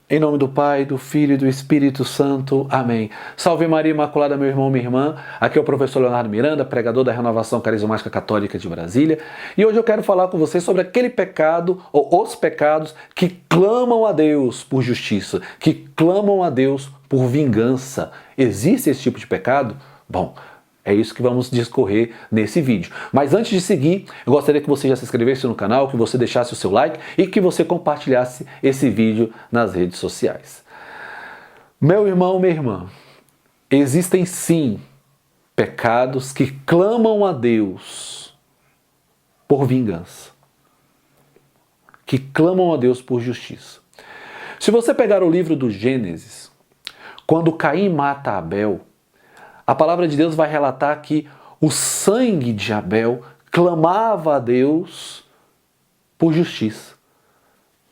Em nome do Pai, do Filho e do Espírito Santo. Amém. Salve Maria Imaculada, meu irmão, minha irmã. Aqui é o professor Leonardo Miranda, pregador da Renovação Carismática Católica de Brasília. E hoje eu quero falar com vocês sobre aquele pecado, ou os pecados, que clamam a Deus por justiça, que clamam a Deus por vingança. Existe esse tipo de pecado? Bom, é isso que vamos discorrer nesse vídeo. Mas antes de seguir, eu gostaria que você já se inscrevesse no canal, que você deixasse o seu like e que você compartilhasse esse vídeo nas redes sociais. Meu irmão, minha irmã, existem sim pecados que clamam a Deus por vingança, que clamam a Deus por justiça. Se você pegar o livro do Gênesis, quando Caim mata Abel, a palavra de Deus vai relatar que o sangue de Abel clamava a Deus por justiça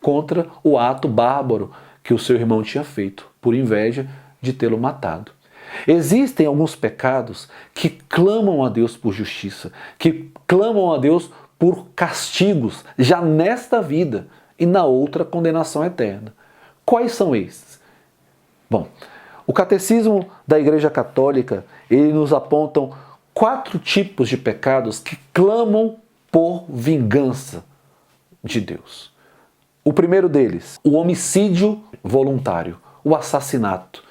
contra o ato bárbaro que o seu irmão tinha feito, por inveja de tê-lo matado. Existem alguns pecados que clamam a Deus por justiça, que clamam a Deus por castigos, já nesta vida e na outra condenação eterna. Quais são esses? Bom, o Catecismo da Igreja Católica, ele nos apontam 4 tipos de pecados que clamam por vingança de Deus. O primeiro deles, o homicídio voluntário, o assassinato.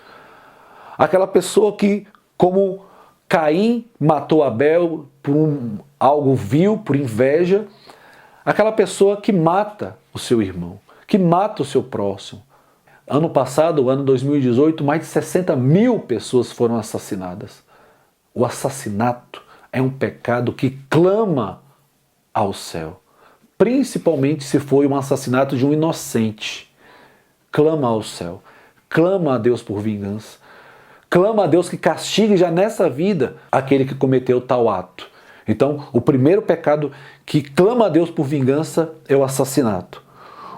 Aquela pessoa que, como Caim matou Abel por algo vil, por inveja, aquela pessoa que mata o seu irmão, que mata o seu próximo. Ano passado, ano 2018, mais de 60 mil pessoas foram assassinadas. O assassinato é um pecado que clama ao céu, principalmente se foi um assassinato de um inocente. Clama ao céu, clama a Deus por vingança, clama a Deus que castigue já nessa vida aquele que cometeu tal ato. Então, o primeiro pecado que clama a Deus por vingança é o assassinato.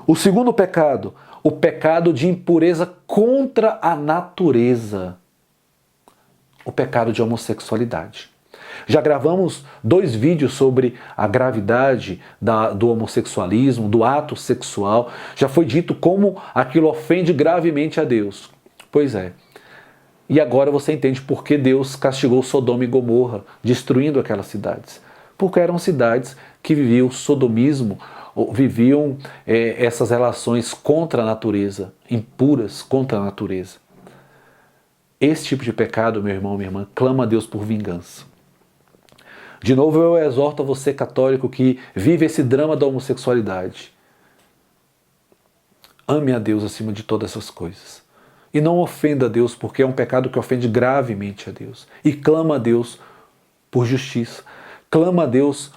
O segundo pecado, o pecado de impureza contra a natureza, o pecado de homossexualidade. Já gravamos 2 vídeos sobre a gravidade do homossexualismo, do ato sexual. Já foi dito como aquilo ofende gravemente a Deus. Pois é. E agora você entende por que Deus castigou Sodoma e Gomorra, destruindo aquelas cidades. Porque eram cidades que viviam o sodomismo, viviam essas relações contra a natureza, impuras contra a natureza. Esse tipo de pecado, meu irmão, minha irmã, clama a Deus por vingança. De novo, eu exorto a você, católico, que vive esse drama da homossexualidade. Ame a Deus acima de todas essas coisas. E não ofenda a Deus, porque é um pecado que ofende gravemente a Deus. E clama a Deus por justiça. Clama a Deus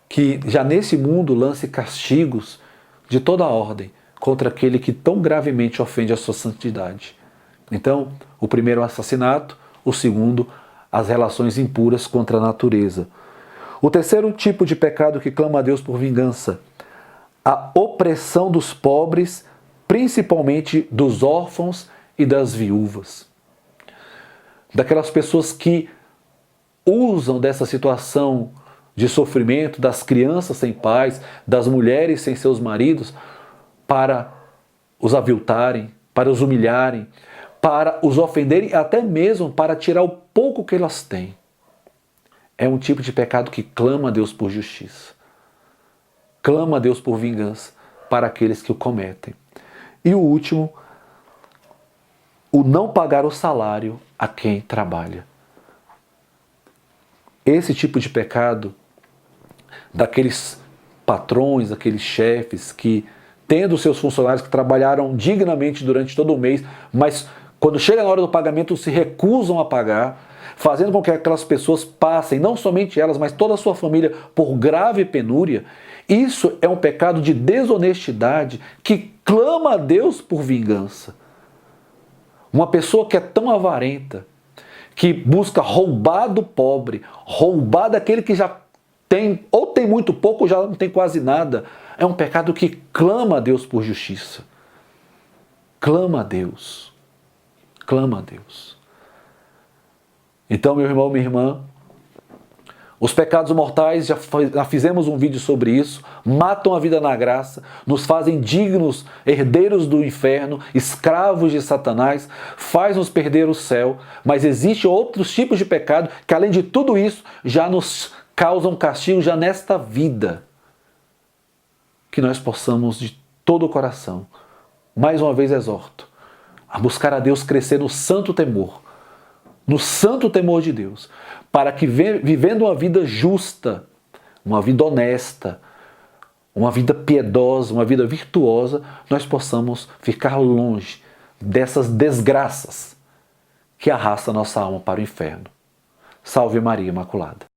que já nesse mundo lance castigos de toda a ordem contra aquele que tão gravemente ofende a sua santidade. Então, o primeiro é o assassinato, o segundo, as relações impuras contra a natureza. O terceiro tipo de pecado que clama a Deus por vingança, a opressão dos pobres, principalmente dos órfãos e das viúvas. Daquelas pessoas que usam dessa situação de sofrimento das crianças sem pais, das mulheres sem seus maridos, para os aviltarem, para os humilharem, para os ofenderem, até mesmo para tirar o pouco que elas têm. É um tipo de pecado que clama a Deus por justiça. Clama a Deus por vingança para aqueles que o cometem. E o último, o não pagar o salário a quem trabalha. Esse tipo de pecado daqueles patrões, daqueles chefes que, tendo seus funcionários que trabalharam dignamente durante todo o mês, mas quando chega na hora do pagamento se recusam a pagar, fazendo com que aquelas pessoas passem, não somente elas, mas toda a sua família, por grave penúria. Isso é um pecado de desonestidade que clama a Deus por vingança. Uma pessoa que é tão avarenta, que busca roubar do pobre, roubar daquele que já tem, ou tem muito pouco, ou já não tem quase nada, é um pecado que clama a Deus por justiça. Clama a Deus. Clama a Deus. Então, meu irmão, minha irmã, Os pecados mortais, já fizemos um vídeo sobre isso, matam a vida na graça, nos fazem dignos, herdeiros do inferno, escravos de Satanás, faz-nos perder o céu, mas existem outros tipos de pecado que, além de tudo isso, já nos causam castigo já nesta vida. Que nós possamos de todo o coração, mais uma vez exorto, a buscar a Deus, crescer no santo temor de Deus, para que vivendo uma vida justa, uma vida honesta, uma vida piedosa, uma vida virtuosa, nós possamos ficar longe dessas desgraças que arrastam nossa alma para o inferno. Salve Maria Imaculada.